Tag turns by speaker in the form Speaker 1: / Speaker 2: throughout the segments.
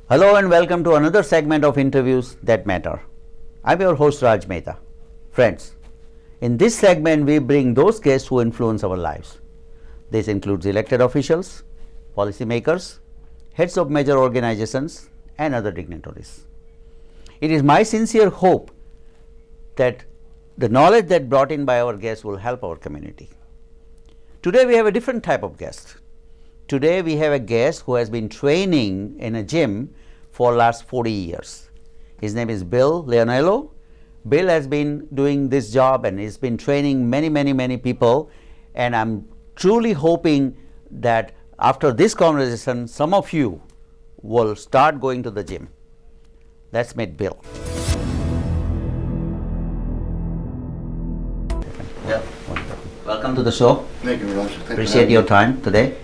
Speaker 1: Hello and welcome to another segment of Interviews That Matter. I'm your host Raj Mehta. Friends, in this segment we bring those guests who influence our lives. This includes elected officials, policymakers, heads of major organizations and other dignitaries. It is my sincere hope that the knowledge that brought in by our guests will help our community. Today we have a different type of guest. Today we have a guest who has been training in a gym for last 40 years. His name is Leonello. Bill has been doing this job and he's been training many people, and I'm truly hoping that after this conversation some of you will start going to the gym. Let's meet Bill. Yeah. Welcome to the show.
Speaker 2: Thank you, Raj.
Speaker 1: Appreciate your time today.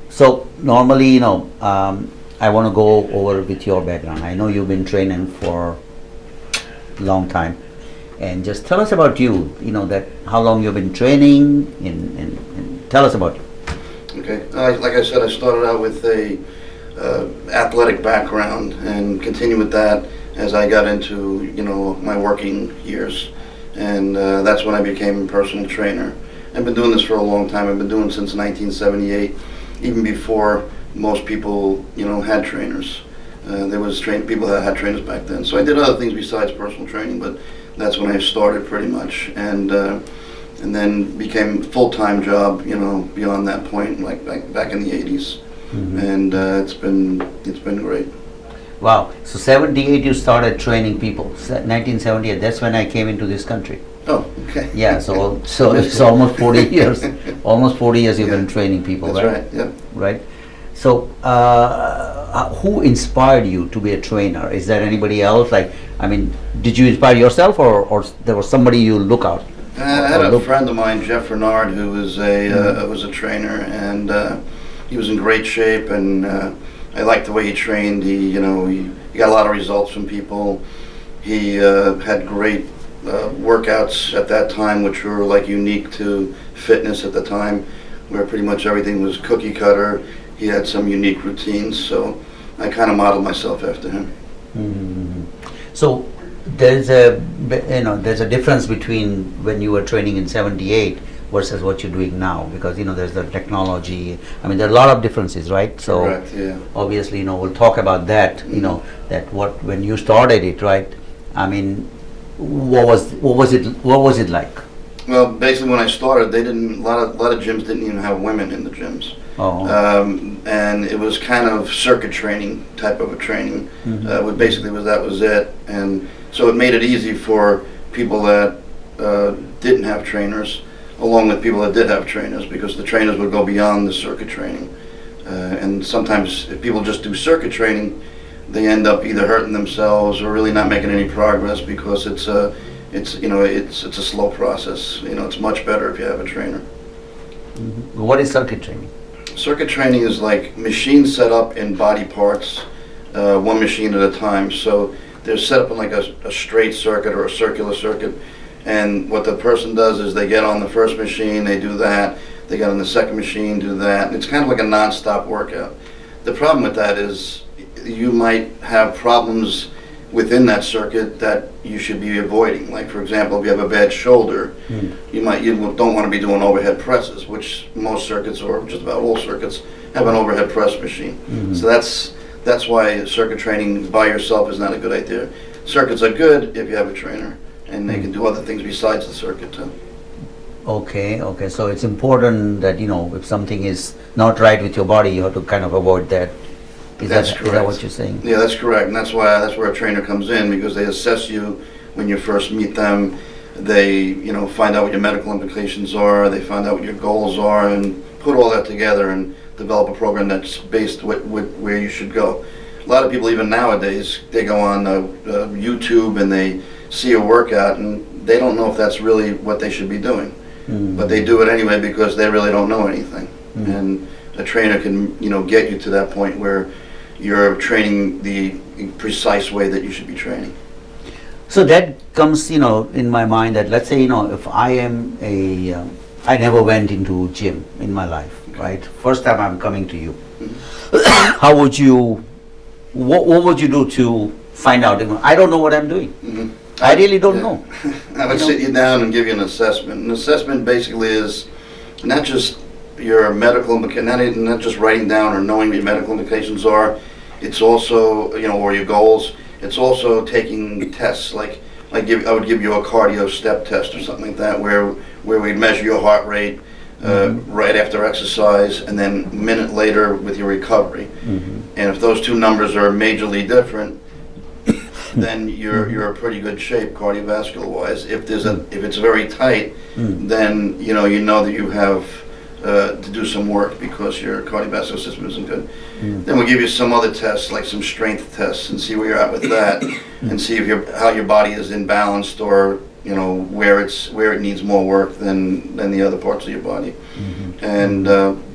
Speaker 1: So normally, I want to go over with your background. I know you've been training for a long time, and just tell us about you. That how long you've been training, and tell us about you.
Speaker 2: Okay, like I said, I started out with a athletic background and continued with that as I got into my working years, and that's when I became a personal trainer. I've been doing this for a long time. I've been doing it since 1978. Even before most people, had trainers. There was people that had trainers back then. So I did other things besides personal training, but that's when I started pretty much, and then became a full-time job, beyond that point, like back in the 80s, and it's been great.
Speaker 1: Wow! So 78 you started training people. 1978. That's when I came into this country.
Speaker 2: Oh, okay.
Speaker 1: Yeah, so it's almost 40 years. Almost 40 years you've been training people,
Speaker 2: That's
Speaker 1: right?
Speaker 2: right. Yep.
Speaker 1: Right. So, who inspired you to be a trainer? Is there anybody else? Did you inspire yourself, or there was somebody you look out?
Speaker 2: I had a friend of mine, Jeff Renard, who was a trainer, and he was in great shape, and I liked the way he trained. He got a lot of results from people. He had great workouts at that time, which were like unique to fitness at the time, where pretty much everything was cookie cutter. He had some unique routines, so I kind of modeled myself after him.
Speaker 1: So there's a difference between when you were training in '78 versus what you're doing now, because there's the technology. There are a lot of differences, right? So
Speaker 2: correct, yeah.
Speaker 1: Obviously, we'll talk about that. That when you started it, right? What was it like?
Speaker 2: Well, basically, when I started, a lot of gyms didn't even have women in the gyms.
Speaker 1: Oh.
Speaker 2: And it was kind of circuit training type of a training. That was it, and so it made it easy for people that didn't have trainers, along with people that did have trainers, because the trainers would go beyond the circuit training. And sometimes, if people just do circuit training, they end up either hurting themselves or really not making any progress, because it's a slow process. It's much better if you have a trainer.
Speaker 1: What is circuit training?
Speaker 2: Circuit training is like machines set up in body parts, one machine at a time. So they're set up in like a straight circuit or a circular circuit, and what the person does is they get on the first machine, they do that, they get on the second machine, do that, and it's kind of like a non-stop workout. The problem with that is you might have problems within that circuit that you should be avoiding. Like, for example, if you have a bad shoulder, you don't want to be doing overhead presses, which most circuits, or just about all circuits, have an overhead press machine. So that's why circuit training by yourself is not a good idea. Circuits are good if you have a trainer, and they can do other things besides the circuit too.
Speaker 1: Okay. So it's important that if something is not right with your body, you have to kind of avoid that.
Speaker 2: That's correct.
Speaker 1: Is that what you're saying?
Speaker 2: Yeah, that's correct, and that's where a trainer comes in, because they assess you when you first meet them. They find out what your medical implications are. They find out what your goals are, and put all that together and develop a program that's based with where you should go. A lot of people, even nowadays, they go on YouTube and they see a workout and they don't know if that's really what they should be doing, but they do it anyway because they really don't know anything. And a trainer can get you to that point where you're training the precise way that you should be training.
Speaker 1: So that comes, in my mind that, let's say, if I am I never went into gym in my life, right? First time I'm coming to you. How would you what would you do to find out? I don't know what I'm doing. I really don't know.
Speaker 2: I would sit you down and give you an assessment. An assessment basically is not just your medical, not just writing down or knowing what your medical indications are. It's also, or your goals. It's also taking tests, I would give you a cardio step test or something like that, where we'd measure your heart rate right after exercise, and then a minute later with your recovery. And if those two numbers are majorly different, then you're in pretty good shape cardiovascular wise. If it's very tight, then you know that you have to do some work because your cardiovascular system isn't good. Then we'll give you some other tests, like some strength tests, and see where you're at with that, and see if how your body is imbalanced, or where it needs more work than the other parts of your body. And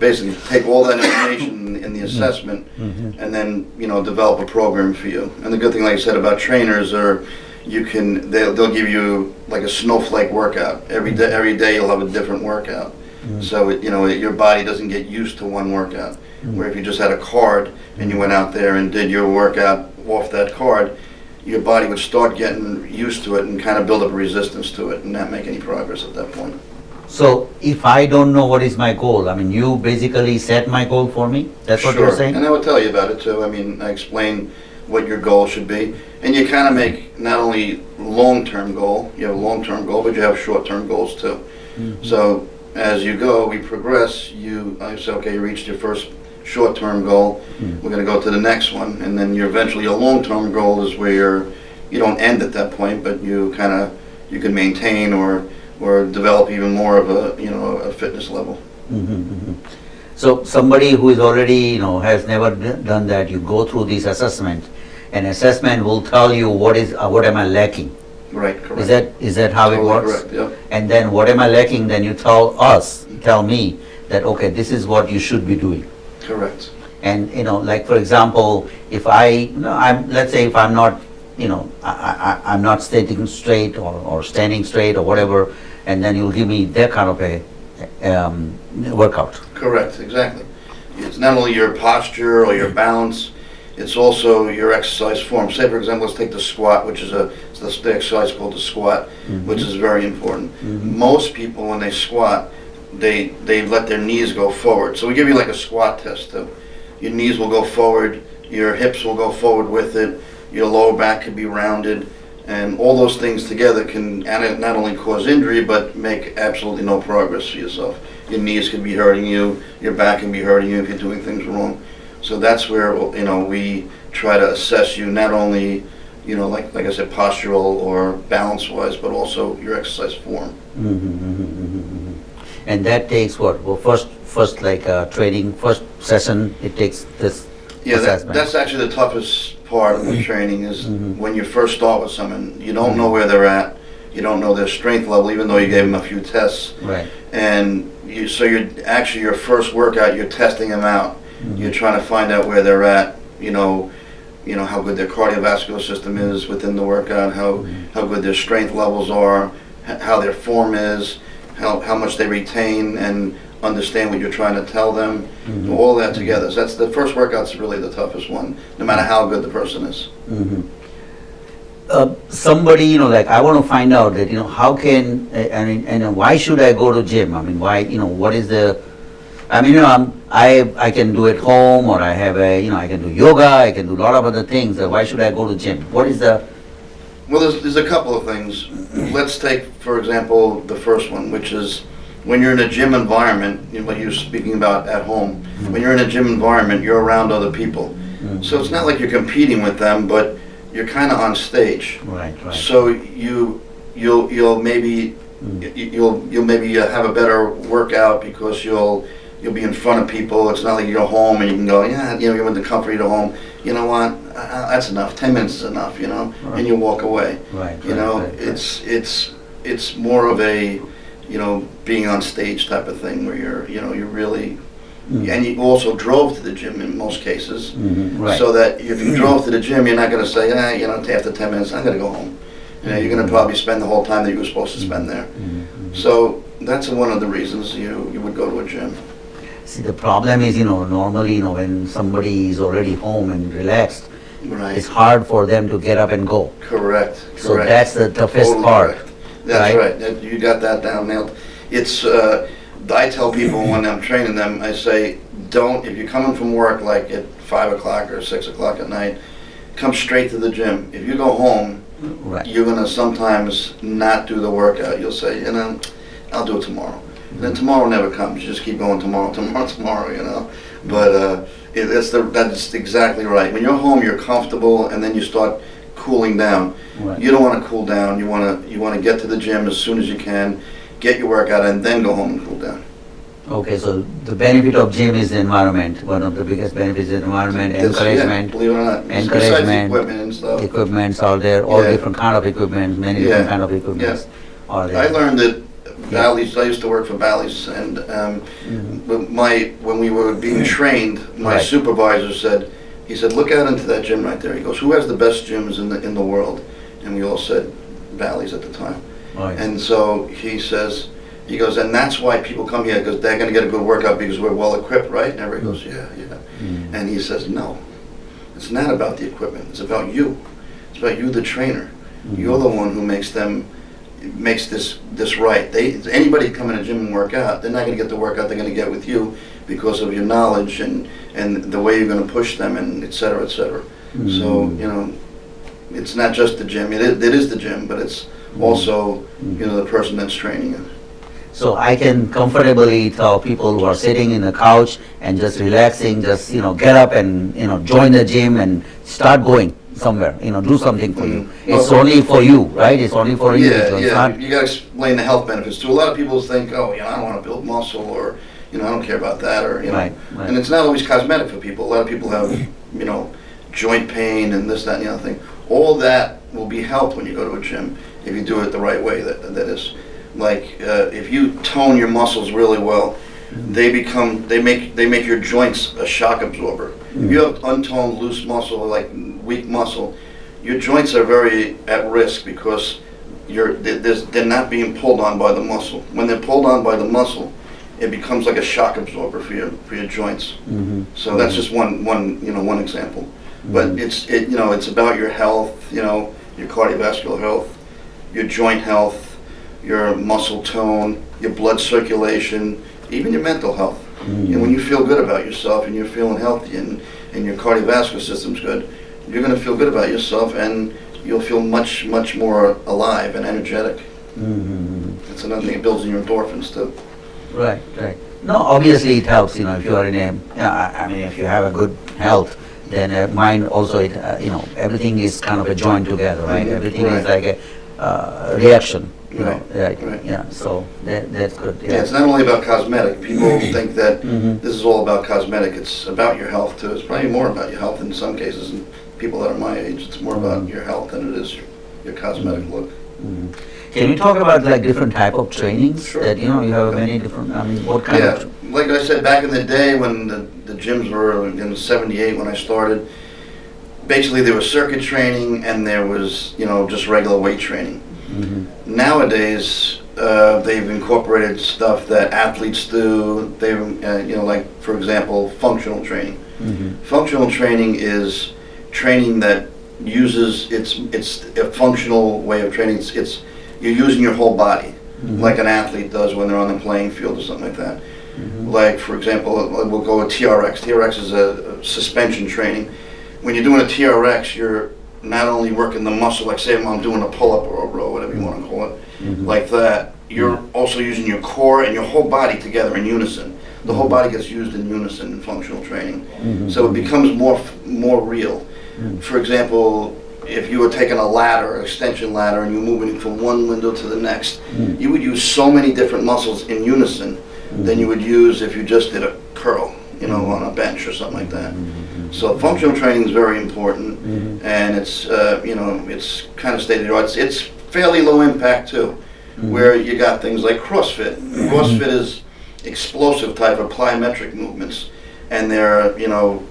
Speaker 2: basically take all that information in the assessment, and then develop a program for you. And the good thing, like I said, about trainers are they'll give you like a snowflake workout every day. Every day you'll have a different workout. So your body doesn't get used to one workout. Where if you just had a card and you went out there and did your workout off that card, your body would start getting used to it and kind of build up a resistance to it and not make any progress at that point.
Speaker 1: So if I don't know what is my goal, you basically set my goal for me? That's what you're saying?
Speaker 2: And I would tell you about it too. I explain what your goal should be. And you kind of make not only long-term goal, you have a long-term goal, but you have short-term goals too. So as you go, we progress, I say, okay, you reached your first short-term goal, we're going to go to the next one, and then eventually your long-term goal is where you don't end at that point, but you can maintain or develop even more of a fitness level.
Speaker 1: So somebody who is already has never done that, you go through this assessment, and assessment will tell you what am I lacking.
Speaker 2: Right, correct.
Speaker 1: Is that how it works?
Speaker 2: Correct, yep.
Speaker 1: And then what am I lacking? Then you tell me that, okay, this is what you should be doing.
Speaker 2: Correct.
Speaker 1: And like for example, if let's say if I'm not, I'm not sitting straight or standing straight or whatever, and then you'll give me that kind of a workout. Correct,
Speaker 2: exactly. It's not only your posture or your balance, it's also your exercise form. Say, for example, let's take the squat, which is the exercise called the squat, which is very important. Most people, when they squat, they let their knees go forward. So we give you like a squat test too. Your knees will go forward, your hips will go forward with it, your lower back can be rounded, and all those things together can not only cause injury, but make absolutely no progress for yourself. Your knees could be hurting you, your back can be hurting you if you're doing things wrong. So that's where we try to assess you, not only like I said, postural or balance wise, but also your exercise form.
Speaker 1: And that takes what? Well, first like training, first session, it takes this assessment.
Speaker 2: That's actually the toughest part of the training is when you first start with someone. You don't know where they're at. You don't know their strength level, even though you gave them a few tests.
Speaker 1: Right.
Speaker 2: And your first workout, you're testing them out. You're trying to find out where they're at. How good their cardiovascular system is within the workout, how good their strength levels are, how their form is, how much they retain and understand what you're trying to tell them. All that together. So that's the first workout's really the toughest one, no matter how good the person is.
Speaker 1: Somebody, I want to find out that, how can, and why should I go to gym? Why, what is the, I can do it home, or I have I can do yoga, I can do a lot of other things. Why should I go to gym? What is the...
Speaker 2: Well, there's a couple of things. Let's take, for example, the first one, which is when you're in a gym environment, what you're speaking about at home, when you're in a gym environment, you're around other people. So it's not like you're competing with them, but you're kind of on stage.
Speaker 1: Right.
Speaker 2: So you'll maybe have a better workout because you'll be in front of people. It's not like you go home and you can go, you're in the comfort of your home. You know what? That's enough. 10 minutes is enough. And you walk away.
Speaker 1: Right.
Speaker 2: It's more of a being on stage type of thing where you're really. And you also drove to the gym in most cases, so that if you drove to the gym, you're not going to say, after 10 minutes, I'm going to go home. You're going to probably spend the whole time that you were supposed to spend there. So that's one of the reasons you would go to a gym.
Speaker 1: See, the problem is, normally, when somebody is already home and relaxed,
Speaker 2: Right.
Speaker 1: it's hard for them to get up and go.
Speaker 2: Correct.
Speaker 1: So that's the toughest
Speaker 2: Totally
Speaker 1: part.
Speaker 2: correct. That's right. You got that down nailed. It's, I tell people when I'm training them, I say, don't, if you're coming from work like at 5 o'clock or 6 o'clock at night, come straight to the gym. If you go home,
Speaker 1: Right.
Speaker 2: you're going to sometimes not do the workout. You'll say, I'll do it tomorrow. And then tomorrow never comes. You just keep going tomorrow, But that's exactly right. When you're home, you're comfortable, and then you start cooling down.
Speaker 1: Right.
Speaker 2: You don't want to cool down. You want to get to the gym as soon as you can, get your workout, and then go home and cool down.
Speaker 1: Okay, so the benefit of gym is the environment. One of the biggest benefits is environment,
Speaker 2: Yeah,
Speaker 1: encouragement.
Speaker 2: believe it or not. Besides the
Speaker 1: Encouragement,
Speaker 2: equipment and stuff.
Speaker 1: equipments are there, all
Speaker 2: Yeah.
Speaker 1: different kind of equipment, many
Speaker 2: Yeah.
Speaker 1: different kind of equipments are there.
Speaker 2: I learned that Bally's, I used to work for Bally's, and when we were being trained, my
Speaker 1: Right.
Speaker 2: supervisor said, he said, look out into that gym right there. He goes, who has the best gyms in the world? And we all said Bally's at the time.
Speaker 1: Right.
Speaker 2: And so he says, he goes, and that's why people come here, because they're going to get a good workout because we're well equipped, right? And everybody goes, yeah. And he says, no, it's not about the equipment. It's about you. It's about you, the trainer. You're the one who makes this right. Anybody come in a gym and work out, they're not going to get the workout they're going to get with you because of your knowledge and the way you're going to push them, and et cetera, et cetera. So, it's not just the gym. It is the gym, but it's also, the person that's training you.
Speaker 1: So I can comfortably tell people who are sitting in the couch and just relaxing, just get up and join the gym and start going somewhere. Do something for you. It's only for you, right? It's only for you.
Speaker 2: Yeah,
Speaker 1: So it's
Speaker 2: yeah.
Speaker 1: not-
Speaker 2: You got to explain the health benefits too. A lot of people think, oh, I don't want to build muscle, or I don't care about that, or
Speaker 1: Right.
Speaker 2: And it's not always cosmetic for people. A lot of people have joint pain and this, that, and the other thing. All that will be helped when you go to a gym if you do it the right way. That is, like if you tone your muscles really well, they make your joints a shock absorber. If you have untoned, loose muscle, like weak muscle, your joints are very at risk because they're not being pulled on by the muscle. When they're pulled on by the muscle, it becomes like a shock absorber for your joints. So that's just one example. But it's about your health, your cardiovascular health, your joint health, your muscle tone, your blood circulation, even your mental health. And when you feel good about yourself and you're feeling healthy and your cardiovascular system's good, you're going to feel good about yourself, and you'll feel much, much more alive and energetic. That's another thing. It builds in your endorphins too.
Speaker 1: Right. No, obviously it helps. If you are if you have a good health, then mind also. Everything is kind of a joined together, right? Everything is like a reaction. Right. Yeah. So that's good.
Speaker 2: Yeah, it's not only about cosmetic. People think that this is all about cosmetic. It's about your health too. It's probably more about your health in some cases. And people that are my age, it's more about your health than it is your cosmetic look.
Speaker 1: Can you talk about like different type of trainings
Speaker 2: Sure.
Speaker 1: that you have many different? What kind
Speaker 2: Yeah,
Speaker 1: of?
Speaker 2: like I said, back in the day when the gyms were in '78 when I started, basically there was circuit training and there was just regular weight training. Nowadays, they've incorporated stuff that athletes do. They, like for example, functional training. Functional training is training that uses it's a functional way of training. It's you're using your whole body, like an athlete does when they're on the playing field or something like that. Like for example, we'll go with TRX. TRX is a suspension training. When you're doing a TRX, you're not only working the muscle, like say I'm doing a pull-up or a row, whatever you want to call it, like that, you're also using your core and your whole body together in unison. The whole body gets used in unison in functional training. So it becomes more real. For example, if you were taking a ladder, an extension ladder, and you're moving from one window to the next, you would use so many different muscles in unison than you would use if you just did a curl, on a bench or something like that. So functional training is very important, and it's it's kind of state of the art. It's fairly low impact too, where you got things like CrossFit. CrossFit is explosive type of plyometric movements, and they're I'll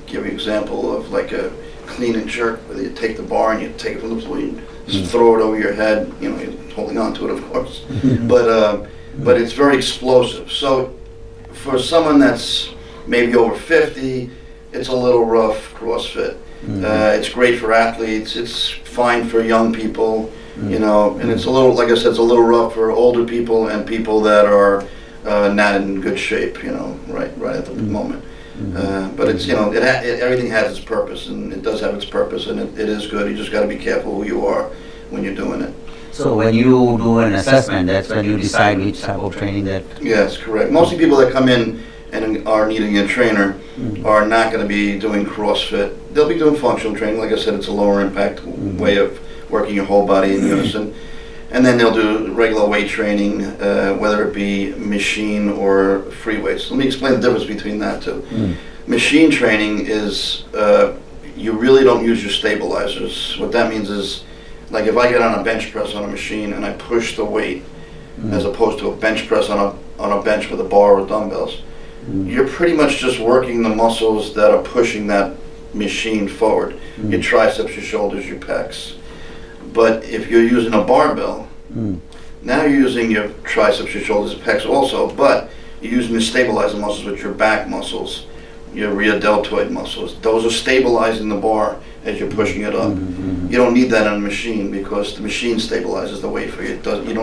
Speaker 2: give you an example of like a clean and jerk, where you take the bar and you take it from the floor, you just throw it over your head. You're holding on to it, of course, but it's very explosive. So for someone that's maybe over 50, it's a little rough, CrossFit. It's great for athletes. It's fine for young people, you know, and it's a little, like I said, it's a little rough for older people and people that are not in good shape, you know, right at the moment. But it's, you know, everything has its purpose, and it does have its purpose, and it is good. You just got to be careful who you are when you're doing it.
Speaker 1: So when you do an assessment, that's when you decide which type of training that...
Speaker 2: Yes, correct. Mostly people that come in and are needing a trainer are not going to be doing CrossFit. They'll be doing functional training. Like I said, it's a lower impact way of working your whole body in unison. And then they'll do regular weight training, whether it be machine or free weights. Let me explain the difference between that two. Machine training is, you really don't use your stabilizers. What that means is, like if I get on a bench press on a machine and I push the weight, as opposed to a bench press on a bench with a bar or dumbbells, you're pretty much just working the muscles that are pushing that machine forward. Your triceps, your shoulders, your pecs. But if you're using a barbell, now you're using your triceps, your shoulders, pecs also, but you're using the stabilizing muscles, which are your back muscles, your rear deltoid muscles. Those are stabilizing the bar as you're pushing it up. You don't need that on a machine because the machine stabilizes the weight for you. It does, you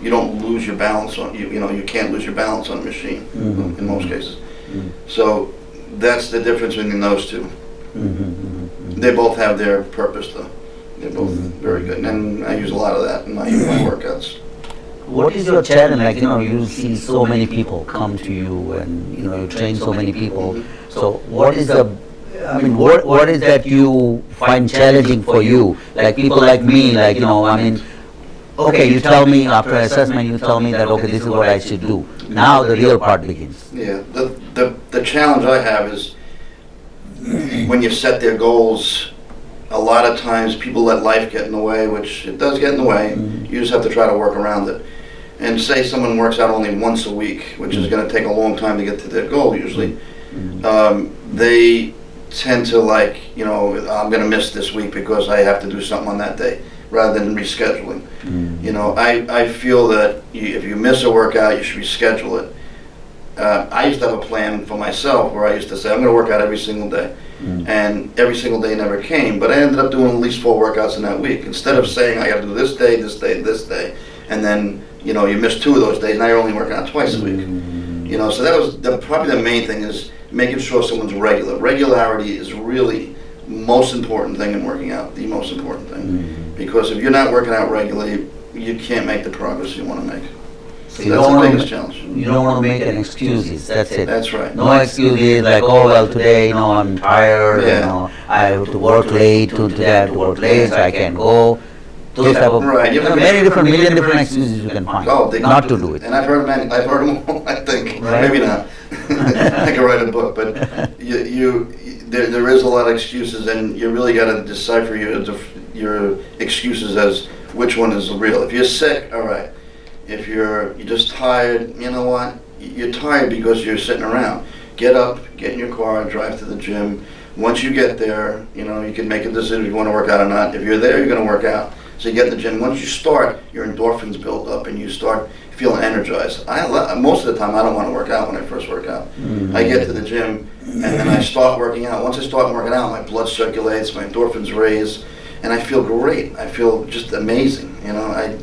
Speaker 2: don't lose your balance on you know, you can't lose your balance on a machine in most cases. So that's the difference between those two. They both have their purpose though. They're both very good, and I use a lot of that in my workouts.
Speaker 1: What is your challenge? Like, you know, you see so many people come to you, and you know, you train so many people. So what is the, I mean, what is that you find challenging for you? Like people like me, like, you know, I mean, okay, you tell me after assessment, you tell me that, okay, this is what I should do. Now the real part begins.
Speaker 2: Yeah, the challenge I have is when you set their goals, a lot of times people let life get in the way, which it does get in the way. You just have to try to work around it. And say someone works out only once a week, which is going to take a long time to get to their goal usually. They tend to, like, you know, I'm going to miss this week because I have to do something on that day, rather than rescheduling. You know, I feel that if you miss a workout, you should reschedule it. I used to have a plan for myself where I used to say, I'm going to work out every single day. And every single day never came, but I ended up doing at least 4 workouts in that week. Instead of saying, I got to do this day, this day, this day, and then, you know, you miss 2 of those days, now you're only working out twice a week. You know, so that was probably the main thing, is making sure someone's regular. Regularity is really most important thing in working out, the most important thing. Because if you're not working out regularly, you can't make the progress you want to make. So that's the biggest challenge.
Speaker 1: You don't want to make any excuses, that's it.
Speaker 2: That's right.
Speaker 1: No excuses like, oh, well, today, you know, I'm tired, you know, I have to work late, today I have to work late, so I can't go. Those type of,
Speaker 2: right.
Speaker 1: You know, million different excuses you can find not to do it.
Speaker 2: And I've heard them all, I think.
Speaker 1: Right.
Speaker 2: Maybe not. I could write a book, but there is a lot of excuses, and you really got to decipher your excuses as which one is real. If you're sick, all right. If you're just tired, you know what? You're tired because you're sitting around. Get up, get in your car, drive to the gym. Once you get there, you know, you can make a decision if you want to work out or not. If you're there, you're going to work out. So you get in the gym. Once you start, your endorphins build up and you start feeling energized. Most of the time, I don't want to work out when I first work out. I get to the gym and then I start working out. Once I start working out, my blood circulates, my endorphins raise, and I feel great. I feel just amazing. You know, I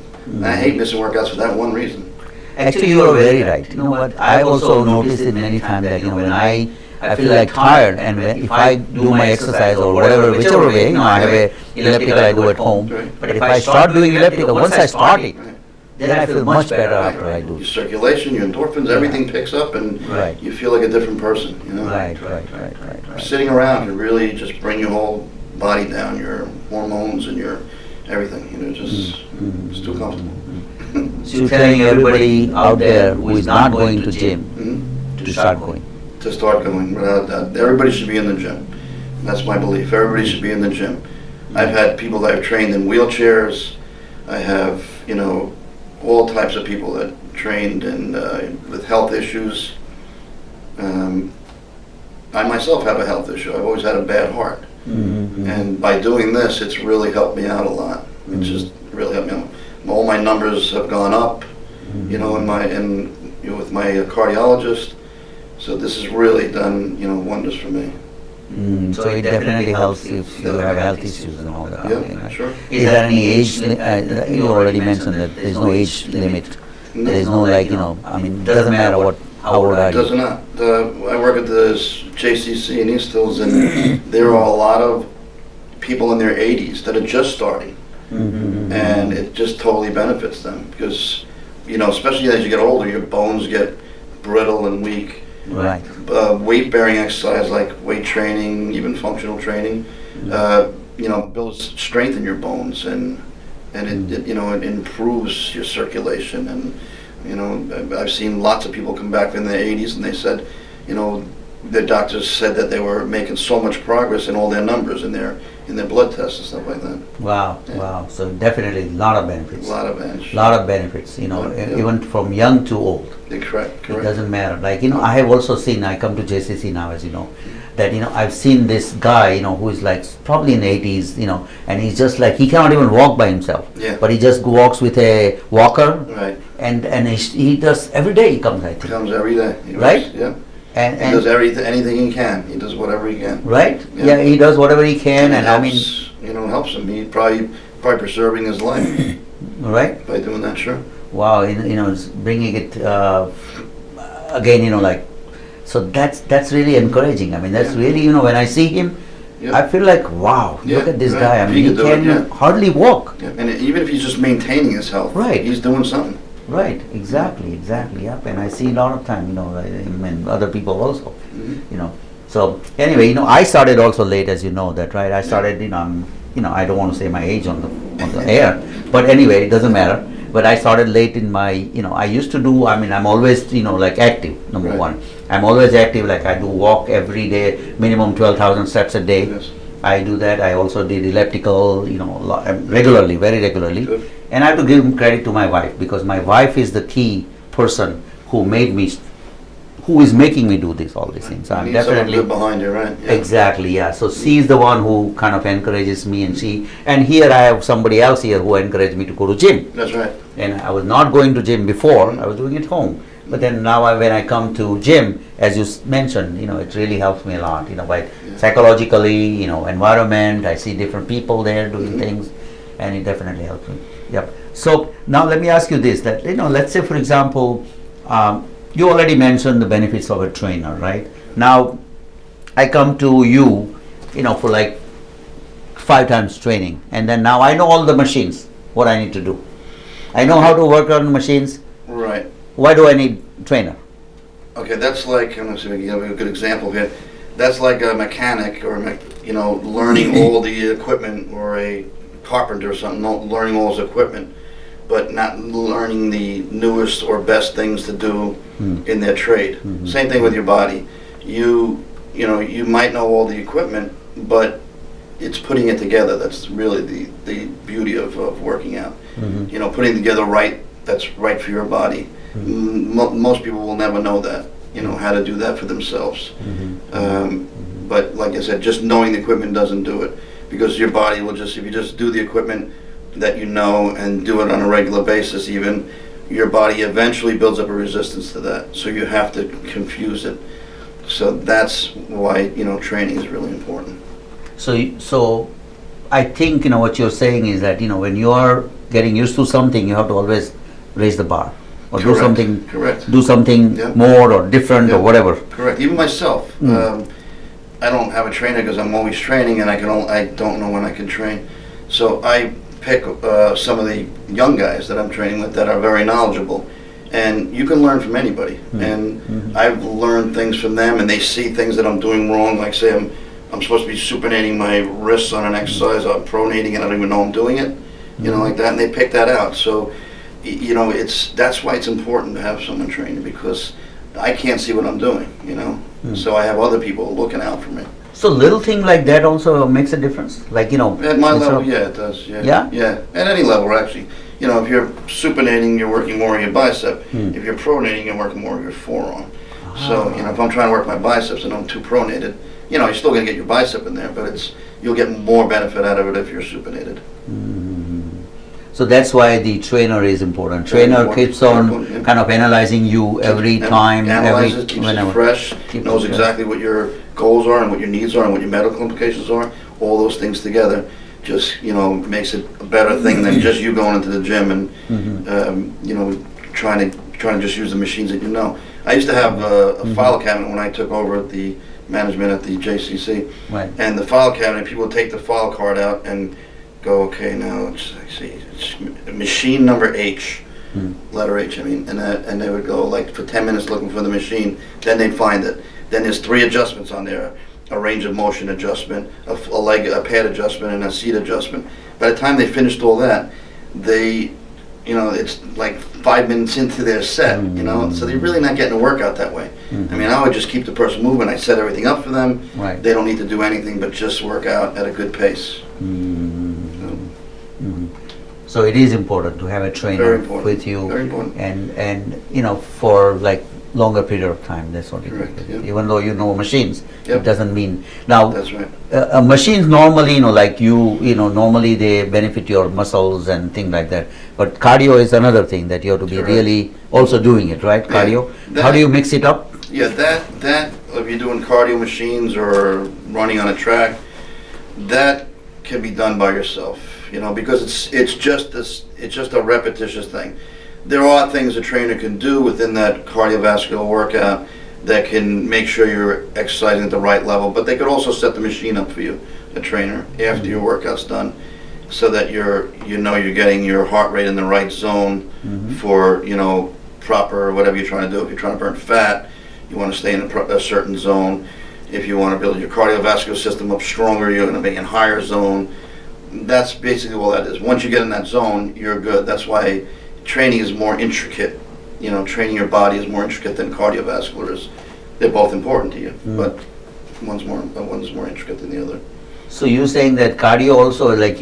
Speaker 2: hate missing workouts for that one reason.
Speaker 1: Actually, you are very right. You know what? I also noticed it many times that, you know, when I feel like tired, and if I do my exercise or whatever, whichever way, you know, I have a elliptical I do at home. But if I start doing elliptical, once I start it, then I feel much better after I do
Speaker 2: Your
Speaker 1: it.
Speaker 2: circulation, your endorphins, everything picks up, and you feel like a different person. You know.
Speaker 1: Right.
Speaker 2: Sitting around can really just bring your whole body down, your hormones and your everything. You know, just it's too comfortable.
Speaker 1: So you're telling everybody out there who is not going to gym to start going.
Speaker 2: To start going, without doubt. Everybody should be in the gym. That's my belief. Everybody should be in the gym. I've had people that I've trained in wheelchairs. I have, you know, all types of people that trained in with health issues. I myself have a health issue. I've always had a bad heart. And by doing this, it's really helped me out a lot. It's just really helped me out. All my numbers have gone up, you know, with my cardiologist. So this has really done, you know, wonders for me.
Speaker 1: So it definitely helps if you have health issues and all that.
Speaker 2: Yeah, sure.
Speaker 1: Is there any age? You already mentioned that there's no age limit. There's no I mean, it doesn't matter how old are
Speaker 2: It does
Speaker 1: you.
Speaker 2: not. I work at the JCC in East Hills, and there are a lot of people in their 80s that are just starting, and it just totally benefits them because, especially as you get older, your bones get brittle and weak.
Speaker 1: Right.
Speaker 2: Weight-bearing exercise like weight training, even functional training, builds strength in your bones, and it improves your circulation. And I've seen lots of people come back in their 80s, and they said, their doctors said that they were making so much progress in all their numbers in their blood tests and stuff like that.
Speaker 1: Wow,
Speaker 2: Yeah.
Speaker 1: wow. So definitely a lot of benefits.
Speaker 2: A lot of benefits.
Speaker 1: Lot of benefits,
Speaker 2: Yeah.
Speaker 1: even from young to old.
Speaker 2: Yeah, correct.
Speaker 1: It doesn't matter. Like, I have also seen, I come to JCC now, as you know, that, I've seen this guy, who is like probably in 80s, and he's just like, he cannot even walk by himself.
Speaker 2: Yeah.
Speaker 1: But he just walks with a walker,
Speaker 2: Right.
Speaker 1: and he does, every day he comes, I think.
Speaker 2: Comes every day.
Speaker 1: Right?
Speaker 2: Yeah.
Speaker 1: And
Speaker 2: He does anything he can. He does whatever he can.
Speaker 1: right?
Speaker 2: Yeah.
Speaker 1: Yeah, he does whatever he can,
Speaker 2: it
Speaker 1: and
Speaker 2: helps, helps him. He probably preserving his life
Speaker 1: right?
Speaker 2: by doing that. Sure.
Speaker 1: Wow, it's bringing it again, like, so that's really encouraging. I mean, that's
Speaker 2: Yeah.
Speaker 1: really, when I see him,
Speaker 2: Yeah.
Speaker 1: I feel like, wow,
Speaker 2: Yeah,
Speaker 1: look at this
Speaker 2: right.
Speaker 1: guy. I
Speaker 2: If
Speaker 1: mean,
Speaker 2: he
Speaker 1: he
Speaker 2: could do it,
Speaker 1: can
Speaker 2: yeah.
Speaker 1: hardly walk.
Speaker 2: Yeah. And even if he's just maintaining his health,
Speaker 1: Right.
Speaker 2: he's doing something.
Speaker 1: Right, exactly, yep. And I see a lot of time, him and other people also,
Speaker 2: Mhm.
Speaker 1: So anyway, I started also late, as you know that, right? I started, I don't want to say my age on the air, but anyway, it doesn't matter. But I started late in my, I used to do, I mean, I'm always, like active, number
Speaker 2: Right.
Speaker 1: one. I'm always active, like I do walk every day, minimum 12,000 steps a day.
Speaker 2: Yes.
Speaker 1: I do that. I also did elliptical, regularly, very regularly.
Speaker 2: Good.
Speaker 1: And I have to give credit to my wife, because my wife is the key person who who is making me do all these things. So
Speaker 2: You
Speaker 1: I'm
Speaker 2: need someone
Speaker 1: definitely
Speaker 2: good behind you, right? Yeah.
Speaker 1: exactly, yeah. So she's the one who kind of encourages me, and here I have somebody else here who encouraged me to go to gym.
Speaker 2: That's right.
Speaker 1: And I was not going to gym before; I was doing it home. But then now, when I come to gym, as you mentioned, it really helps me a lot. By psychologically, environment. I see different people there doing things, and it definitely helps me. Yep. So now let me ask you this: that let's say, for example, you already mentioned the benefits of a trainer, right? Now, I come to you, for like 5 times training, and then now I know all the machines, what I need to do. I know how to work on machines.
Speaker 2: Right.
Speaker 1: Why do I need trainer?
Speaker 2: Okay, that's like, I'm going to give you a good example here. That's like a mechanic or, learning all the equipment, or a carpenter or something, learning all his equipment, but not learning the newest or best things to do in their trade. Same thing with your body. You might know all the equipment, but it's putting it together that's really the beauty of working out. Putting together that's right for your body. Most people will never know that, how to do that for themselves. But like I said, just knowing the equipment doesn't do it, because your body will if you just do the equipment that you know and do it on a regular basis even, your body eventually builds up a resistance to that. So you have to confuse it. So that's why, training is really important.
Speaker 1: So I think, what you're saying is that, when you are getting used to something, you have to always raise the bar, or
Speaker 2: Correct.
Speaker 1: do something
Speaker 2: Yeah.
Speaker 1: more or different
Speaker 2: Yeah.
Speaker 1: or whatever.
Speaker 2: Correct. Even myself, I don't have a trainer because I'm always training, and I don't know when I can train. So I pick some of the young guys that I'm training with that are very knowledgeable, and you can learn from anybody. And I've learned things from them, and they see things that I'm doing wrong. Like, say I'm supposed to be supinating my wrists on an exercise, I'm pronating, and I don't even know I'm doing it. Like that, and they pick that out. So that's why it's important to have someone train you, because I can't see what I'm doing, So I have other people looking out for me.
Speaker 1: So little thing like that also makes a difference, like
Speaker 2: At my
Speaker 1: instead
Speaker 2: level,
Speaker 1: of-
Speaker 2: yeah, it does. Yeah.
Speaker 1: Yeah?
Speaker 2: Yeah. At any level, actually. If you're supinating, you're working more of your bicep. If you're pronating, you're working more of your forearm. So, if I'm trying to work my biceps and I'm too pronated, you're still going to get your bicep in there, but you'll get more benefit out of it if you're supinated.
Speaker 1: So that's why the trainer is important. Trainer
Speaker 2: important.
Speaker 1: keeps on
Speaker 2: Important, yeah.
Speaker 1: kind of analyzing you every time,
Speaker 2: Analyzes, keeps
Speaker 1: whenever.
Speaker 2: it fresh,
Speaker 1: Keep
Speaker 2: knows
Speaker 1: it fresh.
Speaker 2: exactly what your goals are and what your needs are and what your medical implications are. All those things together just, makes it a better thing than just you going into the gym and, trying to just use the machines that you know. I used to have a file cabinet when I took over at the management at the JCC.
Speaker 1: Right.
Speaker 2: And the file cabinet, people would take the file card out and go, okay, now it's machine number H, letter H, I mean, and they would go like for 10 minutes looking for the machine, then they'd find it. Then there's 3 adjustments on there, a range of motion adjustment, a pad adjustment, and a seat adjustment. By the time they finished all that, they, it's like 5 minutes into their set, so they're really not getting a workout that way. I mean, I would just keep the person moving. I set everything up for them.
Speaker 1: Right.
Speaker 2: They don't need to do anything but just work out at a good pace.
Speaker 1: So it is important to have a trainer
Speaker 2: Very important.
Speaker 1: with you,
Speaker 2: Very important.
Speaker 1: and for like longer period of time. That's what it
Speaker 2: Correct,
Speaker 1: is.
Speaker 2: yeah.
Speaker 1: Even though you know machines,
Speaker 2: Yep.
Speaker 1: it doesn't mean now.
Speaker 2: That's right.
Speaker 1: Machines normally, like normally they benefit your muscles and things like that. But cardio is another thing that you have to be
Speaker 2: Correct.
Speaker 1: really also doing it, right?
Speaker 2: Yeah.
Speaker 1: Cardio.
Speaker 2: That-
Speaker 1: How do you mix it up?
Speaker 2: Yeah, that if you're doing cardio machines or running on a track, that can be done by yourself, because it's just a repetitious thing. There are things a trainer can do within that cardiovascular workout that can make sure you're exercising at the right level, but they could also set the machine up for you, a trainer, after your workout's done, so that you're getting your heart rate in the right zone for, proper whatever you're trying to do. If you're trying to burn fat, you want to stay in a certain zone. If you want to build your cardiovascular system up stronger, you're going to be in higher zone. That's basically all that is. Once you get in that zone, you're good. That's why training is more intricate. Training your body is more intricate than cardiovascular is. They're both important to you, but one's more intricate than the other.
Speaker 1: So you're saying that cardio also, like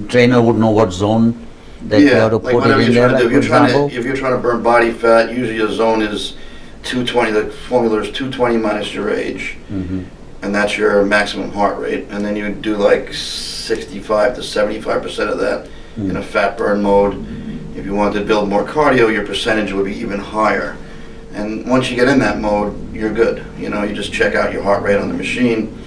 Speaker 1: trainer would know what zone that you have to
Speaker 2: like
Speaker 1: put
Speaker 2: whatever
Speaker 1: it in
Speaker 2: you're
Speaker 1: there.
Speaker 2: trying to do.
Speaker 1: Like, for example,
Speaker 2: If you're trying to burn body fat, usually your zone is 220. The formula is 220 minus your age, and that's your maximum heart rate. And then you do like 65 to 75% of that in a fat burn mode. If you wanted to build more cardio, your percentage would be even higher. And once you get in that mode, you're good. You just check out your heart rate on the machine,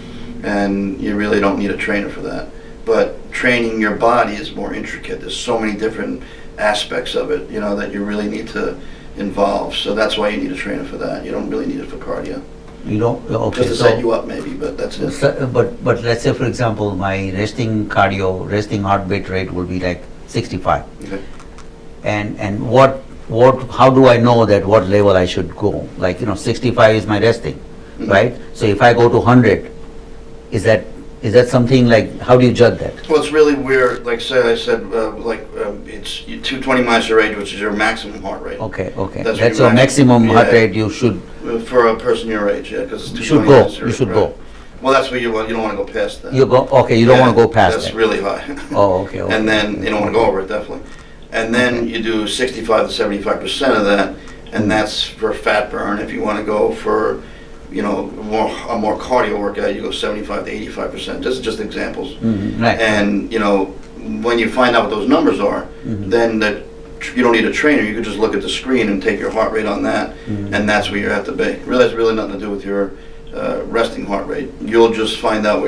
Speaker 2: and you really don't need a trainer for that. But training your body is more intricate. There's so many different aspects of it, that you really need to involve. So that's why you need a trainer for that. You don't really need it for cardio.
Speaker 1: you don't. Okay,
Speaker 2: Just to set you up maybe, but that's it.
Speaker 1: But let's say, for example, my resting heart beat rate will be like 65.
Speaker 2: Okay.
Speaker 1: And how do I know that what level I should go? Like 65 is my resting, right? So if I go to 100, is that something like, how do you judge that?
Speaker 2: Well, it's really where, like I said, it's 220 minus your age, which is your maximum heart rate.
Speaker 1: Okay.
Speaker 2: That's
Speaker 1: That's
Speaker 2: your
Speaker 1: your maximum heart
Speaker 2: yeah.
Speaker 1: rate you should
Speaker 2: For a person your age, yeah, because
Speaker 1: You should go. You should go.
Speaker 2: Well, that's where you don't want to go past that.
Speaker 1: You go. Okay, you don't
Speaker 2: Yeah,
Speaker 1: want to go past
Speaker 2: That's
Speaker 1: that.
Speaker 2: really high.
Speaker 1: Oh, okay.
Speaker 2: And then you don't want to go over it, definitely. And then you do 65 to 75% of that, and that's for fat burn. If you want to go for, a more cardio workout, you go 75 to 85%. Just examples.
Speaker 1: Right.
Speaker 2: And when you find out what those numbers are, then you don't need a trainer. You could just look at the screen and take your heart rate on that, and that's where you have to be. Really, has really nothing to do with your resting heart rate. You'll just find out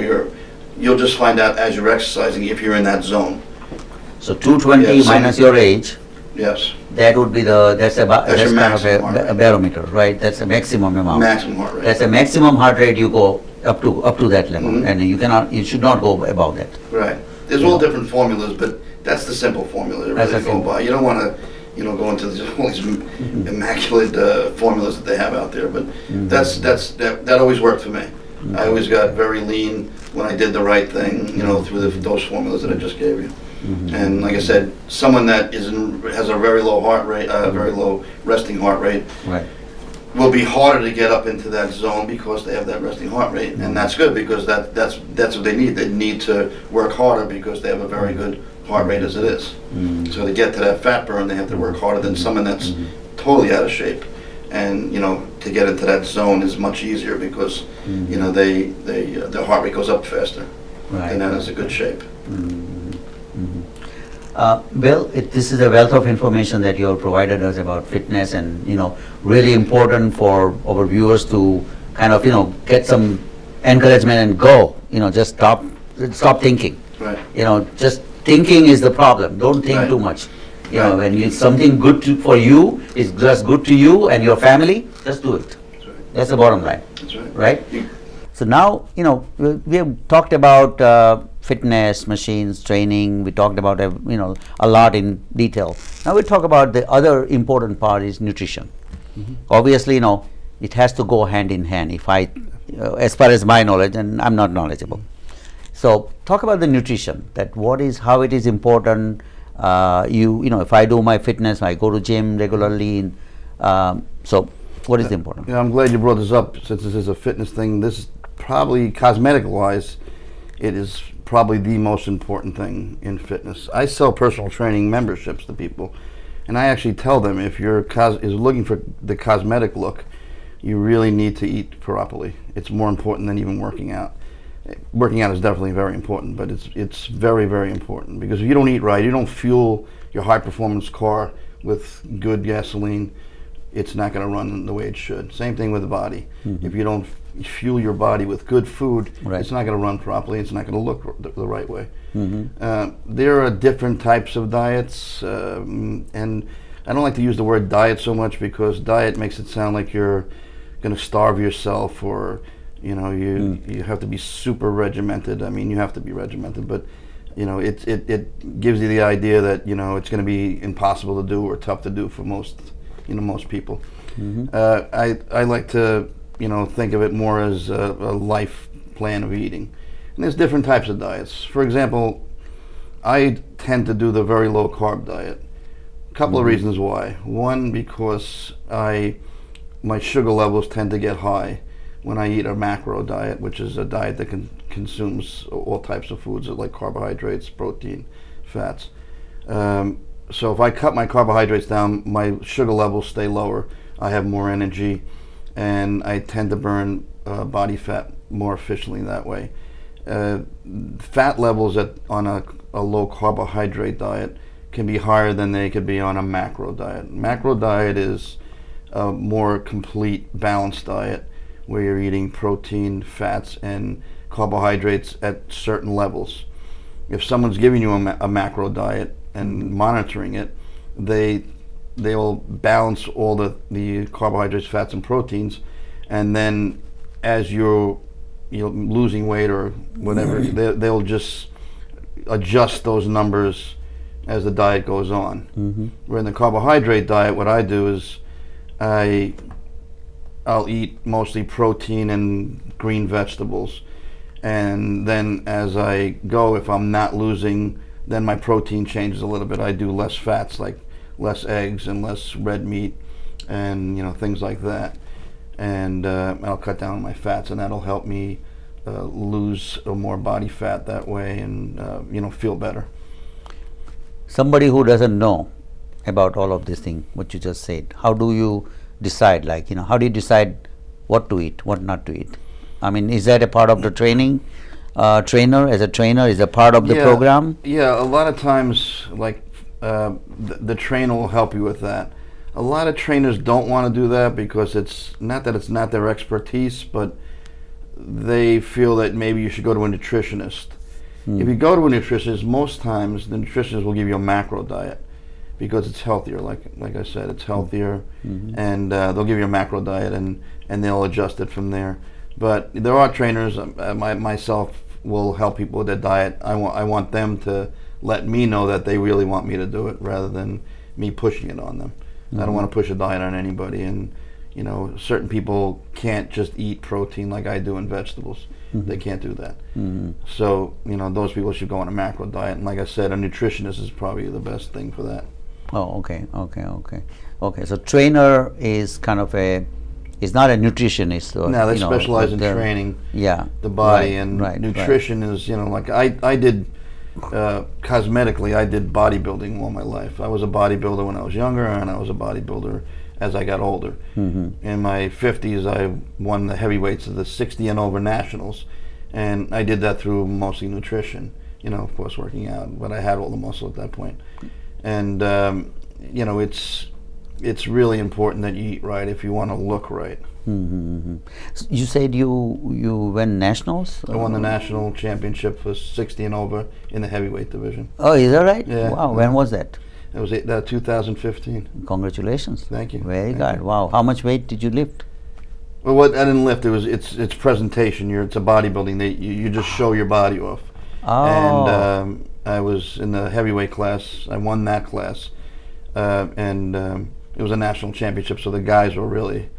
Speaker 2: as you're exercising if you're in that zone.
Speaker 1: So 220
Speaker 2: Yeah, so-
Speaker 1: minus your age,
Speaker 2: Yes,
Speaker 1: that would be that's
Speaker 2: your
Speaker 1: kind of
Speaker 2: maximum heart
Speaker 1: a
Speaker 2: rate.
Speaker 1: barometer, right? That's a maximum amount.
Speaker 2: maximum heart rate.
Speaker 1: That's a maximum heart rate you go up to that level,
Speaker 2: Mhm.
Speaker 1: and you should not go above that.
Speaker 2: Right. There's all different formulas, but that's the simple formula to
Speaker 1: That's
Speaker 2: really
Speaker 1: the
Speaker 2: go
Speaker 1: simple.
Speaker 2: by. You don't want to, go into all these immaculate formulas that they have out there, but that always worked for me. I always got very lean when I did the right thing, through those formulas that I just gave you. And like I said, someone that has a very low heart rate, very low resting heart rate,
Speaker 1: Right.
Speaker 2: will be harder to get up into that zone because they have that resting heart rate, and that's good because that's what they need. They need to work harder because they have a very good heart rate as it is. So to get to that fat burn, they have to work harder than someone that's totally out of shape. And to get into that zone is much easier because their heart rate goes up faster,
Speaker 1: Right.
Speaker 2: and that is a good shape.
Speaker 1: Well, this is a wealth of information that you have provided us about fitness, and really important for our viewers to kind of get some encouragement and go. Just stop thinking.
Speaker 2: Right.
Speaker 1: Just thinking is the problem. Don't think
Speaker 2: Right.
Speaker 1: too much.
Speaker 2: Right.
Speaker 1: When it's something good for you, it's just good to you and your family, just do it.
Speaker 2: That's right.
Speaker 1: That's the bottom line.
Speaker 2: That's right.
Speaker 1: Right? So now, we have talked about fitness, machines, training. We talked about a lot in detail. Now we talk about the other important part is nutrition. Obviously, it has to go hand in hand. As far as my knowledge, and I'm not knowledgeable. So talk about the nutrition. How it is important. If I do my fitness, I go to gym regularly. So what is important?
Speaker 2: I'm glad you brought this up, since this is a fitness thing. This probably, cosmetic-wise, it is probably the most important thing in fitness. I sell personal training memberships to people, and I actually tell them, if you're looking for the cosmetic look, you really need to eat properly. It's more important than even working out. Working out is definitely very important, but it's very, very important, because if you don't eat right, you don't fuel your high-performance car with good gasoline, it's not going to run the way it should. Same thing with the body. If you don't fuel your body with good food, it's not going to run properly. It's not going to look the right way. There are different types of diets, and I don't like to use the word diet so much, because diet makes it sound like you're going to starve yourself, or you have to be super regimented. I mean, you have to be regimented, but it gives you the idea that it's going to be impossible to do or tough to do for most people. I like to think of it more as a life plan of eating, and there's different types of diets. For example, I tend to do the very low carb diet. A couple of reasons why. One, because my sugar levels tend to get high when I eat a macro diet, which is a diet that consumes all types of foods, like carbohydrates, protein, fats. So if I cut my carbohydrates down, my sugar levels stay lower. I have more energy, and I tend to burn body fat more efficiently that way. Fat levels on a low carbohydrate diet can be higher than they could be on a macro diet. Macro diet is a more complete, balanced diet, where you're eating protein, fats, and carbohydrates at certain levels. If someone's giving you a macro diet and monitoring it, they'll balance all the carbohydrates, fats, and proteins, and then as you're losing weight or whatever, they'll just adjust those numbers as the diet goes on. Where in the carbohydrate diet, what I do is I'll eat mostly protein and green vegetables, and then as I go, if I'm not losing, then my protein changes a little bit. I do less fats, like less eggs and less red meat, and things like that. And I'll cut down on my fats, and that'll help me lose more body fat that way, and feel better.
Speaker 1: Somebody who doesn't know about all of this thing, what you just said, how do you decide? How do you decide what to eat, what not to eat? I mean, is that a part of the training? Trainer, as a trainer, is a part of the program?
Speaker 2: Yeah, a lot of times, the trainer will help you with that. A lot of trainers don't want to do that, because it's not their expertise, but they feel that maybe you should go to a nutritionist. If you go to a nutritionist, most times the nutritionist will give you a macro diet, because it's healthier. Like I said, it's healthier, and they'll give you a macro diet, and they'll adjust it from there. But there are trainers, myself will help people with their diet. I want them to let me know that they really want me to do it, rather than me pushing it on them. I don't want to push a diet on anybody, and certain people can't just eat protein like I do in vegetables. They can't do that. So those people should go on a macro diet, and like I said, a nutritionist is probably the best thing for that.
Speaker 1: Oh, okay. So trainer is kind of is not a nutritionist.
Speaker 2: No, they specialize in training the body, and nutrition is, like I did, cosmetically, I did bodybuilding all my life. I was a bodybuilder when I was younger, and I was a bodybuilder as I got older. In my 50s, I won the heavyweights of the 60 and over nationals, and I did that through mostly nutrition. of course working out, but I had all the muscle at that point. And it's really important that you eat right if you want to look right.
Speaker 1: So you said you won nationals?
Speaker 2: I won the national championship for 60 and over in the heavyweight division.
Speaker 1: Oh, is that right?
Speaker 2: Yeah.
Speaker 1: Wow, when was that?
Speaker 2: It was 2015.
Speaker 1: Congratulations.
Speaker 2: Thank you.
Speaker 1: Very
Speaker 2: Thank
Speaker 1: good.
Speaker 2: you.
Speaker 1: Wow, how much weight did you lift?
Speaker 2: Well, what I didn't lift, it's presentation. It's a bodybuilding. You just show your body off.
Speaker 1: Oh.
Speaker 2: And I was in the heavyweight class. I won that class, and it was a national championship. So the guys were really,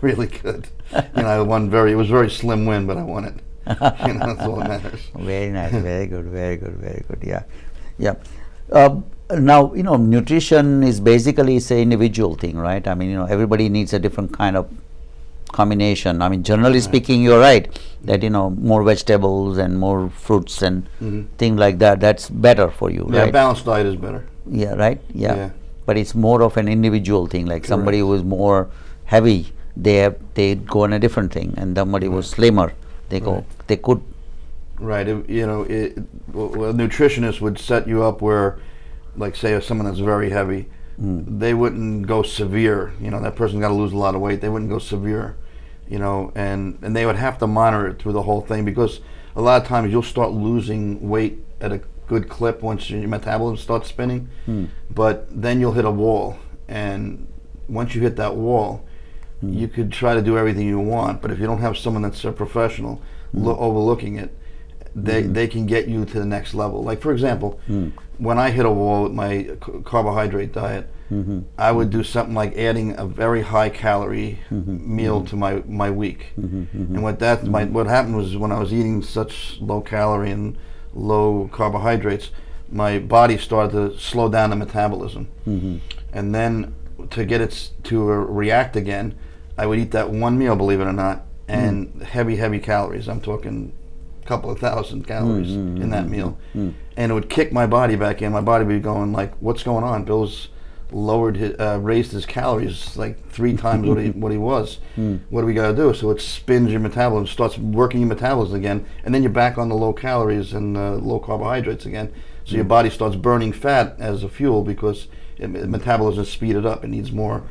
Speaker 2: really good. I won it was a very slim win, but I won it. That's all that matters.
Speaker 1: Very nice. Very good. Very good. Very good. Yeah, yeah. Now nutrition is basically it's an individual thing, right? I mean, everybody needs a different kind of combination. I mean, generally speaking, you're right that more vegetables and more fruits and things like that. That's better for you,
Speaker 2: Yeah,
Speaker 1: right?
Speaker 2: balanced diet is better.
Speaker 1: Yeah, right. Yeah.
Speaker 2: Yeah.
Speaker 1: But it's more of an individual thing. Like somebody who is more heavy, they go on a different thing, and somebody who's slimmer, they could.
Speaker 2: Right. A nutritionist would set you up where, like, say, if someone that's very heavy, they wouldn't go severe. That person's got to lose a lot of weight. They wouldn't go severe. And they would have to monitor it through the whole thing, because a lot of times you'll start losing weight at a good clip once your metabolism starts spinning, but then you'll hit a wall, and once you hit that wall, you could try to do everything you want, but if you don't have someone that's a professional overlooking it, they can get you to the next level. Like, for example, when I hit a wall with my carbohydrate diet, I would do something like adding a very high calorie meal to my week. And what happened was, when I was eating such low calorie and low carbohydrates, my body started to slow down the metabolism. And then to get it to react again, I would eat that one meal, believe it or not, and heavy calories. I'm talking a couple of thousand calories in that meal. And it would kick my body back in. My body would be going like, what's going on? Bill's raised his calories like 3 times what he was. What do we got to do? So it spins your metabolism, starts working your metabolism again, and then you're back on the low calories and low carbohydrates again. So your body starts burning fat as a fuel, because metabolism is speeded up. It needs more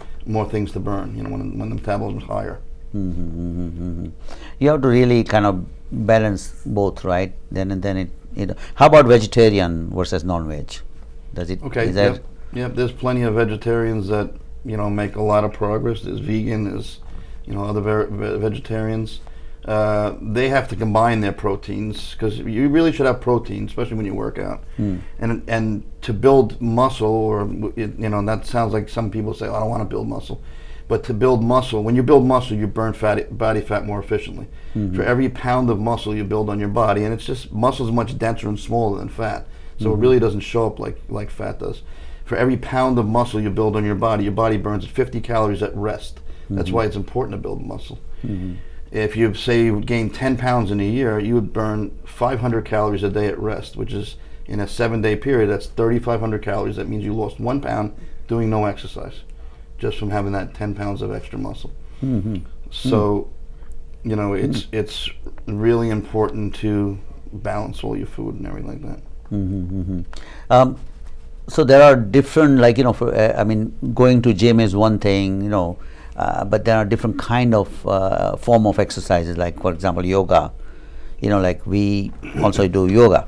Speaker 2: things to burn. When the metabolism is higher.
Speaker 1: You have to really kind of balance both, right? Then how about vegetarian versus non-veg? Does it?
Speaker 2: Okay. Yep. There's plenty of vegetarians that make a lot of progress. There's vegan. There's other vegetarians. They have to combine their proteins, because you really should have protein, especially when you work out. And to build muscle, or that sounds like some people say, oh, I don't want to build muscle. But to build muscle, when you build muscle, you burn body fat more efficiently. For every pound of muscle you build on your body, and it's just, muscle is much denser and smaller than fat, so it really doesn't show up like fat does. For every pound of muscle you build on your body burns 50 calories at rest. That's why it's important to build muscle. If you say you gain 10 pounds in a year, you would burn 500 calories a day at rest, which is, in a 7-day period, that's 3,500 calories. That means you lost 1 pound doing no exercise, just from having that 10 pounds of extra muscle. So, it's really important to balance all your food and everything like that.
Speaker 1: So there are different, going to gym is one thing, but there are different kind of form of exercises, like, for example, yoga. Like we also do yoga.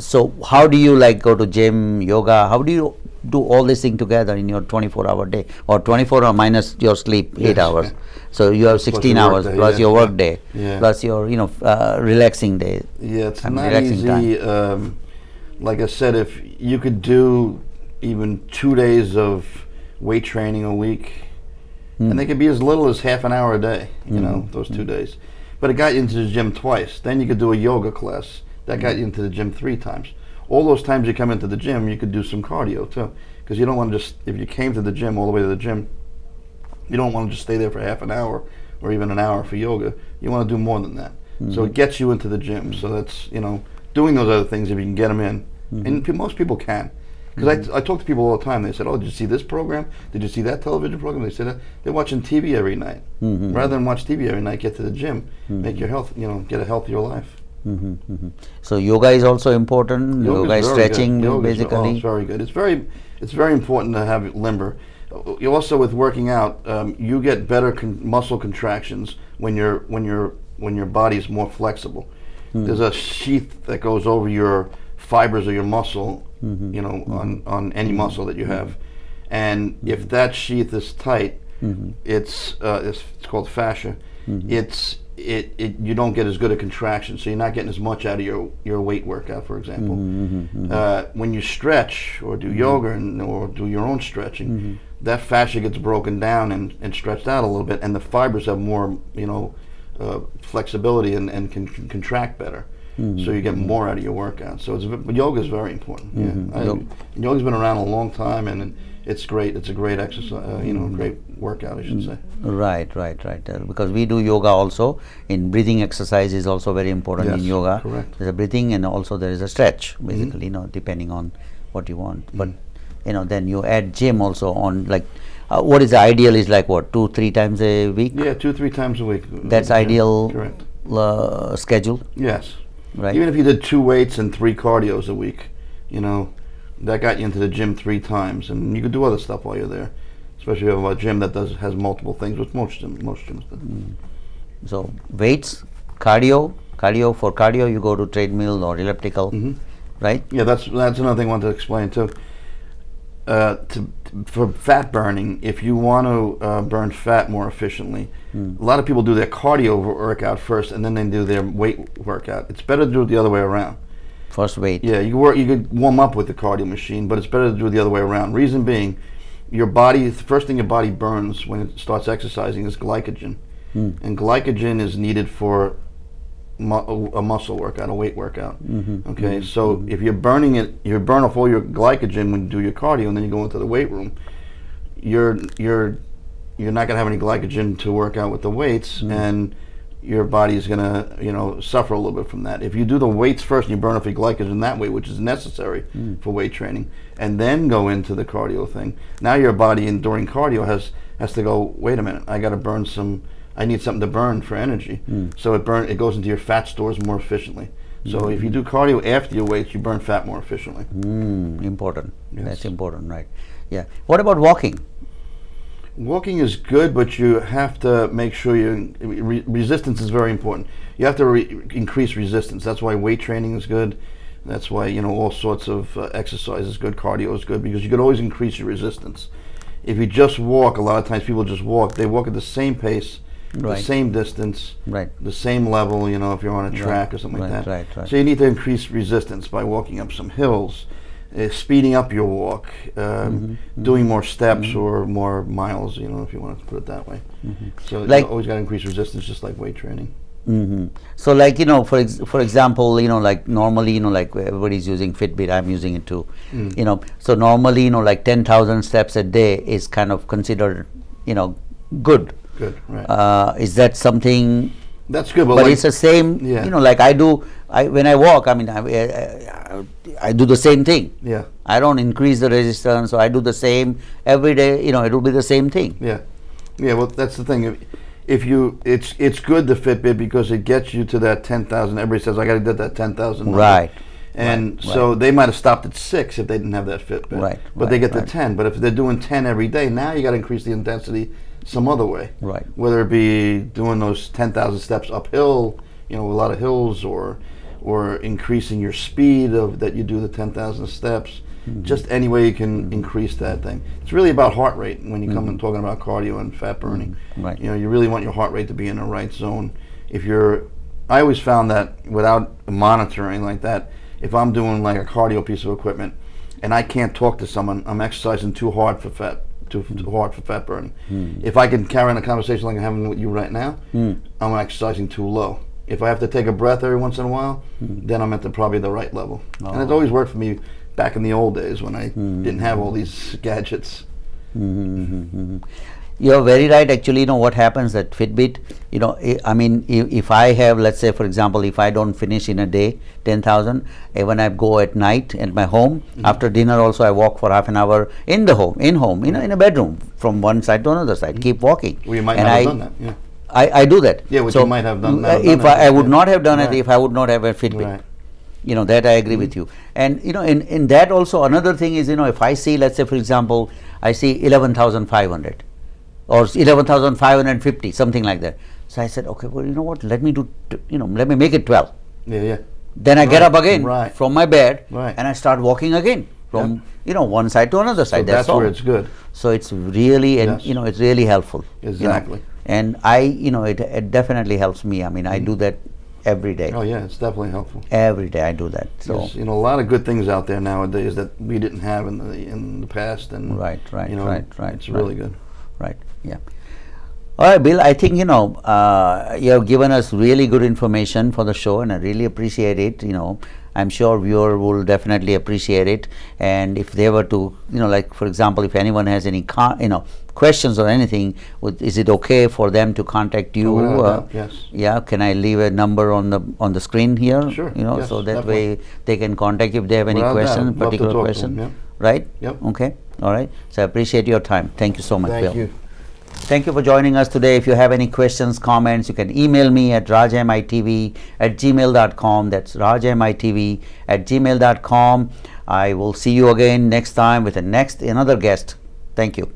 Speaker 1: So how do you go to gym, yoga? How do you do all this thing together in your 24-hour day, or 24 hour minus your sleep, 8 hours? So you have 16 hours day, plus your work day, plus your relaxing day.
Speaker 2: Yeah, it's not easy. Like I said, if you could do even 2 days of weight training a week, and they could be as little as half an hour a day, those 2 days. But it got you into the gym twice. Then you could do a yoga class. That got you into the gym 3 times. All those times you come into the gym, you could do some cardio too. Because you don't want to just, if you came to the gym, all the way to the gym, you don't want to just stay there for half an hour or even an hour for yoga. You want to do more than that. So it gets you into the gym. So that's, doing those other things, if you can get them in. And most people can. Because I talk to people all the time. They said, oh, did you see this program? Did you see that television program? They said, they're watching TV every night. Rather than watch TV every night, get to the gym, make your health, get a healthier life.
Speaker 1: So yoga is also important. Yoga is
Speaker 2: very
Speaker 1: stretching
Speaker 2: good. Yoga's
Speaker 1: basically.
Speaker 2: it's very good. It's very important to have it limber. You also, with working out, you get better muscle contractions when your body is more flexible. There's a sheath that goes over your fibers of your muscle, on any muscle that you have, and if that sheath is tight, it's called fascia. You don't get as good a contraction, so you're not getting as much out of your weight workout, for example. When you stretch or do yoga or do your own stretching, that fascia gets broken down and stretched out a little bit, and the fibers have more flexibility and can contract better. So you get more out of your workout. So yoga is very important. Yoga's been around a long time, and it's great. It's a great exercise, great workout, I should say.
Speaker 1: Right. Because we do yoga also. In breathing exercise is also very important in yoga.
Speaker 2: Correct.
Speaker 1: There's a breathing and also there is a stretch, basically, depending on what you want. But then you add gym also on, like, what is the ideal is like what, 2-3 times a week?
Speaker 2: Yeah, 2-3 times a week.
Speaker 1: That's ideal.
Speaker 2: Correct.
Speaker 1: Schedule.
Speaker 2: Yes.
Speaker 1: Right.
Speaker 2: Even if you did 2 weights and 3 cardios a week, that got you into the gym 3 times, and you could do other stuff while you're there. Especially if you have a gym that has multiple things, which most gyms do.
Speaker 1: So weights, cardio. For cardio, you go to treadmill or elliptical, right?
Speaker 2: Yeah, that's another thing I wanted to explain too. For fat burning, if you want to burn fat more efficiently, a lot of people do their cardio workout first, and then they do their weight workout. It's better to do it the other way around.
Speaker 1: First weight.
Speaker 2: Yeah, you could warm up with the cardio machine, but it's better to do it the other way around. Reason being, the first thing your body burns when it starts exercising is glycogen, and glycogen is needed for a muscle workout, a weight workout. Okay, so if you're burning it, you burn off all your glycogen when you do your cardio, and then you go into the weight room. You're not gonna have any glycogen to work out with the weights, and your body is gonna suffer a little bit from that. If you do the weights first and you burn off your glycogen that way, which is necessary for weight training, and then go into the cardio thing, now your body during cardio has to go, wait a minute, I need something to burn for energy. So it goes into your fat stores more efficiently. So if you do cardio after your weights, you burn fat more efficiently.
Speaker 1: Important.
Speaker 2: Yes.
Speaker 1: That's important, right? Yeah. What about walking?
Speaker 2: Walking is good, but you have to make sure resistance is very important. You have to increase resistance. That's why weight training is good. That's why all sorts of exercise is good. Cardio is good, because you could always increase your resistance. If you just walk, a lot of times people just walk. They walk at the same pace, the same distance, the same level. If you're on a track or something like that.
Speaker 1: Right.
Speaker 2: So you need to increase resistance by walking up some hills. Speeding up your walk, doing more steps or more miles, if you want to put it that way. So you always got to increase resistance, just like weight training.
Speaker 1: So like, for example, like normally, like everybody's using Fitbit, I'm using it too. So normally, like 10,000 steps a day is kind of considered, good.
Speaker 2: Good, right.
Speaker 1: Is that something?
Speaker 2: That's good,
Speaker 1: but it's the same, like when I walk, I do the same thing.
Speaker 2: Yeah.
Speaker 1: I don't increase the resistance, so I do the same every day, it will be the same thing.
Speaker 2: Yeah. Yeah, well, that's the thing. It's good, the Fitbit, because it gets you to that 10,000. Everybody says, I got to get that 10,000 number.
Speaker 1: Right.
Speaker 2: And so they might have stopped at 6 if they didn't have that Fitbit. But they get to 10. But if they're doing 10 every day, now you got to increase the intensity some other way.
Speaker 1: Right.
Speaker 2: Whether it be doing those 10,000 steps uphill, a lot of hills, or increasing your speed that you do the 10,000 steps. Just any way you can increase that thing. It's really about heart rate when you come and talking about cardio and fat burning.
Speaker 1: Right.
Speaker 2: You really want your heart rate to be in the right zone. I always found that without monitoring like that, if I'm doing like a cardio piece of equipment and I can't talk to someone, I'm exercising too hard for fat burning. If I can carry on a conversation like I'm having with you right now, I'm exercising too low. If I have to take a breath every once in a while, then I'm at probably the right level. And it's always worked for me back in the old days when I didn't have all these gadgets.
Speaker 1: You're very right. Actually, what happens at Fitbit, if I have, let's say, for example, if I don't finish in a day 10,000, when I go at night at my home, after dinner also I walk for half an hour in the home, in a bedroom, from one side to another side, keep walking.
Speaker 2: Well, you might not have done that, yeah.
Speaker 1: I do that.
Speaker 2: Yeah, which you might have done.
Speaker 1: If I would not have done
Speaker 2: Right.
Speaker 1: it, if I would not have a Fitbit.
Speaker 2: Right.
Speaker 1: You know, that I agree with you. And you know, in that also another thing is, you know, if I see, let's say for example, I see 11,500 or 11,550, something like that. So I said, okay, well, you know what, let me do, let me make it 12.
Speaker 2: Yeah, yeah.
Speaker 1: Then I get
Speaker 2: Right,
Speaker 1: up again
Speaker 2: right.
Speaker 1: from my bed
Speaker 2: Right.
Speaker 1: and I start walking again from, one side to another
Speaker 2: So
Speaker 1: side.
Speaker 2: that's
Speaker 1: all.
Speaker 2: where it's good.
Speaker 1: So it's really, and
Speaker 2: Yes.
Speaker 1: it's really helpful.
Speaker 2: Exactly.
Speaker 1: And it definitely helps me. I mean, I do that every day.
Speaker 2: Oh yeah, it's definitely helpful.
Speaker 1: Every day I do that. So
Speaker 2: There's, a lot of good things out there nowadays that we didn't have in the past, and
Speaker 1: right.
Speaker 2: It's really good.
Speaker 1: Right. Yeah. All right, Bill. I think you have given us really good information for the show, and I really appreciate it. I'm sure viewer will definitely appreciate it. And if they were to, like for example, if anyone has any questions or anything, is it okay for them to contact you?
Speaker 2: Without a doubt, yes.
Speaker 1: Yeah. Can I leave a number on the screen here?
Speaker 2: Sure,
Speaker 1: So
Speaker 2: yes,
Speaker 1: that
Speaker 2: definitely.
Speaker 1: way they can contact you if they have any
Speaker 2: Without a doubt,
Speaker 1: question,
Speaker 2: love to
Speaker 1: particular
Speaker 2: talk to
Speaker 1: question.
Speaker 2: them,
Speaker 1: Right?
Speaker 2: Yep.
Speaker 1: Okay. All right. So I appreciate your time. Thank you so much, Bill.
Speaker 2: Thank you.
Speaker 1: Thank you for joining us today. If you have any questions, comments, you can email me at rajmitv@gmail.com. That's rajmitv@gmail.com. I will see you again next time with another guest. Thank you.